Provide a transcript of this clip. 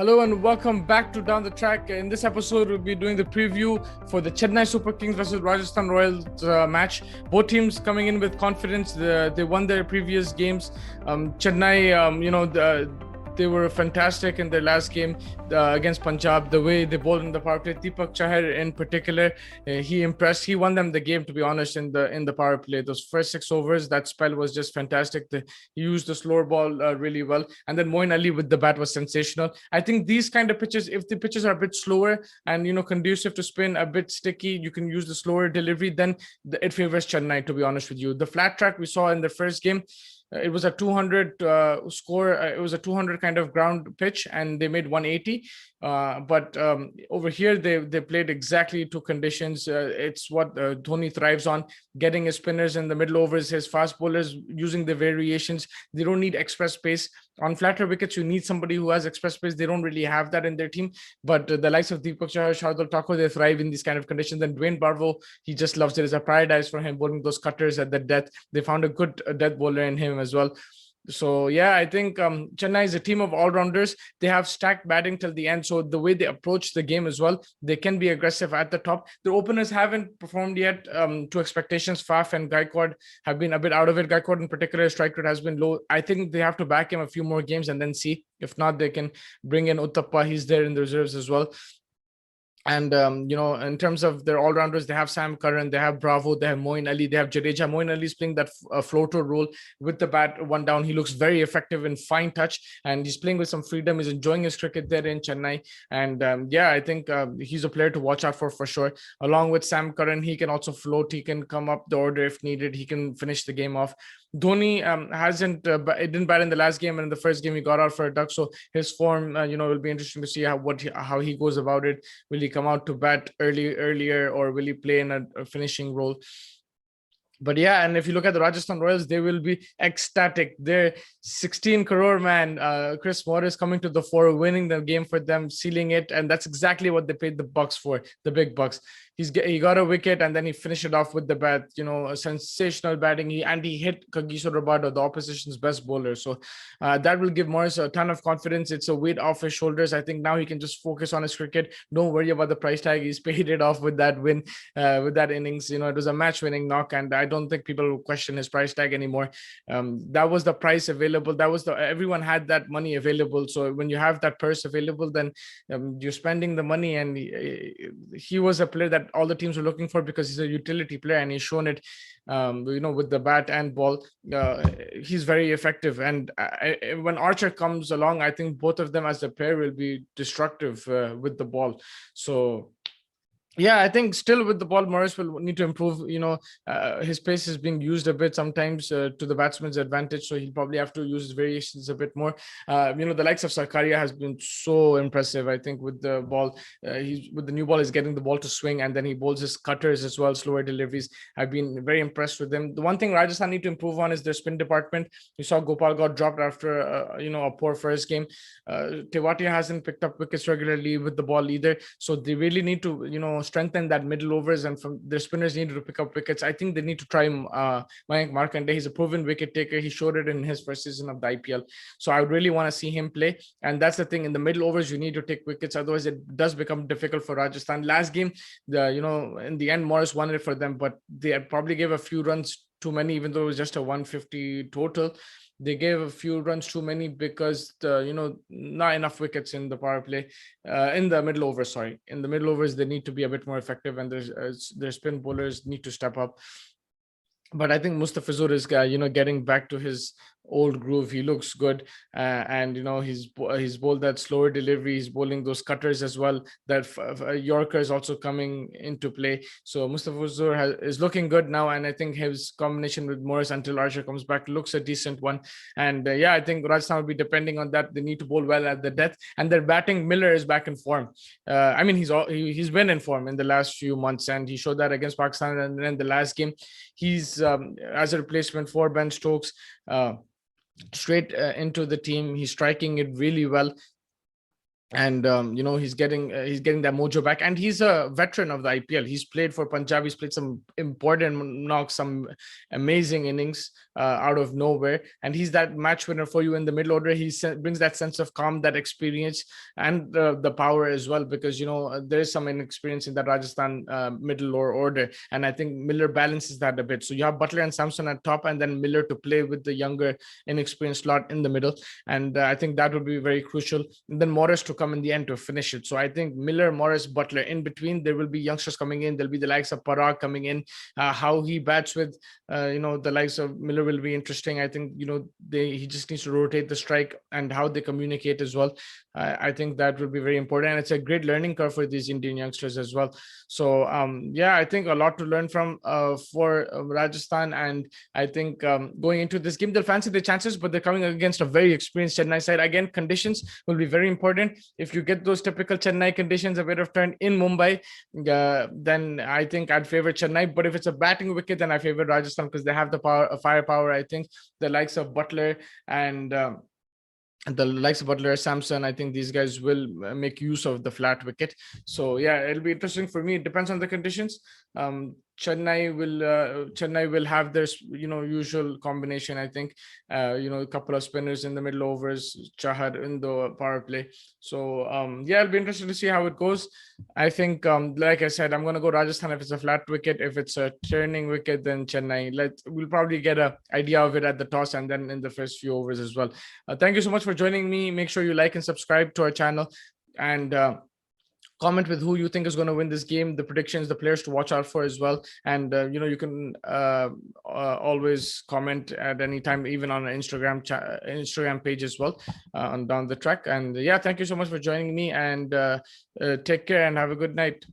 Hello and welcome back to Down the Track. In this episode, we'll be doing the preview for the Chennai Super Kings versus Rajasthan Royals match. Both teams coming in with confidence. They won their previous games. Chennai, they were fantastic in their last game against Punjab. The way they bowled in the power play, Deepak Chahar in particular, he impressed. He won them the game, to be honest, in the power play. Those first 6 overs, that spell was just fantastic. He used the slower ball really well, and then Moeen Ali with the bat was sensational. I think these kind of pitches, if the pitches are a bit slower and conducive to spin, a bit sticky, you can use the slower delivery. Then it favors Chennai, to be honest with you. The flat track we saw in the first game, it was a 200 score. It was a 200 kind of ground pitch, and they made 180. But over here, they played exactly to conditions. It's what Dhoni thrives on: getting his spinners in the middle overs, his fast bowlers using the variations. They don't need express pace. On flatter wickets, you need somebody who has express pace. They don't really have that in their team. But the likes of Deepak Chahar, Shardul Thakur, they thrive in these kind of conditions. And Dwayne Bravo, he just loves it. It's a paradise for him, bowling those cutters at the death. They found a good death bowler in him as well. So yeah, I think Chennai is a team of all-rounders. They have stacked batting till the end. So the way they approach the game as well, they can be aggressive at the top. Their openers haven't performed yet to expectations. Faf and Gaikwad have been a bit out of it. Gaikwad in particular, strike rate has been low. I think they have to back him a few more games and then see. If not, they can bring in Uttappa. He's there in the reserves as well. And in terms of their all-rounders, they have Sam Curran, they have Bravo, they have Moeen Ali, they have Jadeja. Moeen Ali is playing that floater role with the bat one down. He looks very effective in fine touch, and he's playing with some freedom. He's enjoying his cricket there in Chennai. And I think he's a player to watch out for sure. Along with Sam Curran, he can also float. He can come up the order if needed. He can finish the game off. Dhoni it didn't bat in the last game, and in the first game he got out for a duck. So his form, will be interesting to see how he goes about it. Will he come out to bat earlier, or will he play in a finishing role? But yeah, and if you look at the Rajasthan Royals, they will be ecstatic. They're 16 crore man. Chris Morris coming to the fore, winning the game for them, sealing it, and that's exactly what they paid the bucks for, the big bucks. He got a wicket, and then he finished it off with the bat. A sensational batting. He hit Kagiso Rabado, the opposition's best bowler. So that will give Morris a ton of confidence. It's a weight off his shoulders. I think now he can just focus on his cricket. Don't worry about the price tag. He's paid it off with that win, with that innings. It was a match-winning knock, and I don't think people will question his price tag anymore. That was the price available. Everyone had that money available. So when you have that purse available, then you're spending the money, and he was a player that all the teams were looking for because he's a utility player, and he's shown it with the bat and ball. He's very effective, and when Archer comes along, I think both of them as a pair will be destructive with the ball. So yeah, I think still with the ball, Morris will need to improve. His pace is being used a bit sometimes to the batsman's advantage, so he'll probably have to use his variations a bit more. The likes of Sarkaria has been so impressive. I think with the ball, he's with the new ball, is getting the ball to swing, and then he bowls his cutters as well, slower deliveries. I've been very impressed with them. The one thing Rajasthan need to improve on is their spin department. You saw Gopal got dropped after a poor first game. Tewatia hasn't picked up wickets regularly with the ball either, so they really need to strengthen that middle overs, and from their spinners needed to pick up wickets. I think they need to try Mayank Markande. He's a proven wicket taker. He showed it in his first season of the IPL. So I would really want to see him play. And that's the thing, in the middle overs, you need to take wickets. Otherwise, it does become difficult for Rajasthan. Last game, in the end, Morris won it for them, but they probably gave a few runs too many, even though it was just a 150 total. They gave a few runs too many because not enough wickets in the power play, in the middle overs. In the middle overs, they need to be a bit more effective, and their spin bowlers need to step up. But I think Mustafizur is, getting back to his old groove. He looks good, and he's bowled that slower delivery. He's bowling those cutters as well. That Yorker is also coming into play. So Mustafizur is looking good now, and I think his combination with Morris until Archer comes back looks a decent one. And I think Rajasthan will be depending on that. They need to bowl well at the death, and their batting, Miller, is back in form. He's been in form in the last few months, and he showed that against Pakistan. And then the last game, he's as a replacement for Ben Stokes, straight into the team. He's striking it really well. and he's getting that mojo back, and he's a veteran of the IPL. He's played for Punjab, he's played some important knocks, some amazing innings out of nowhere, and he's that match winner for you in the middle order. He brings that sense of calm, that experience, and the power as well, because there is some inexperience in that Rajasthan middle lower order, and I think Miller balances that a bit. So you have Butler and Samson at top, and then Miller to play with the younger inexperienced slot in the middle, and I think that would be very crucial. And then Morris to come in the end to finish it. So I think Miller, Morris, Butler. In between, there will be youngsters coming in. There'll be the likes of Parag coming in. How he bats with, the likes of Miller will be interesting. I think he just needs to rotate the strike and how they communicate as well. I think that will be very important, and it's a great learning curve for these Indian youngsters as well. So yeah, I think a lot to learn from for Rajasthan, and I think going into this game, they'll fancy their chances, but they're coming against a very experienced Chennai side. Again, conditions will be very important. If you get those typical Chennai conditions, a bit of turn in Mumbai, then I think I'd favor Chennai. But if it's a batting wicket, then I favor Rajasthan because they have the firepower. I think the likes of Butler and the likes of Butler, Samson, I think these guys will make use of the flat wicket. So yeah, it'll be interesting for me. It depends on the conditions. Chennai will have their usual combination. I think a couple of spinners in the middle overs, Chahar in the power play. So yeah, it'll be interesting to see how it goes. I think like I said, I'm gonna go Rajasthan if it's a flat wicket. If it's a turning wicket, then Chennai. We'll probably get an idea of it at the toss and then in the first few overs as well. Thank you so much for joining me. Make sure you like and subscribe to our channel, and comment with who you think is going to win this game, the predictions, the players to watch out for as well. And you can always comment at any time, even on an Instagram page as well, on down the track. And yeah, thank you so much for joining me, and take care and have a good night.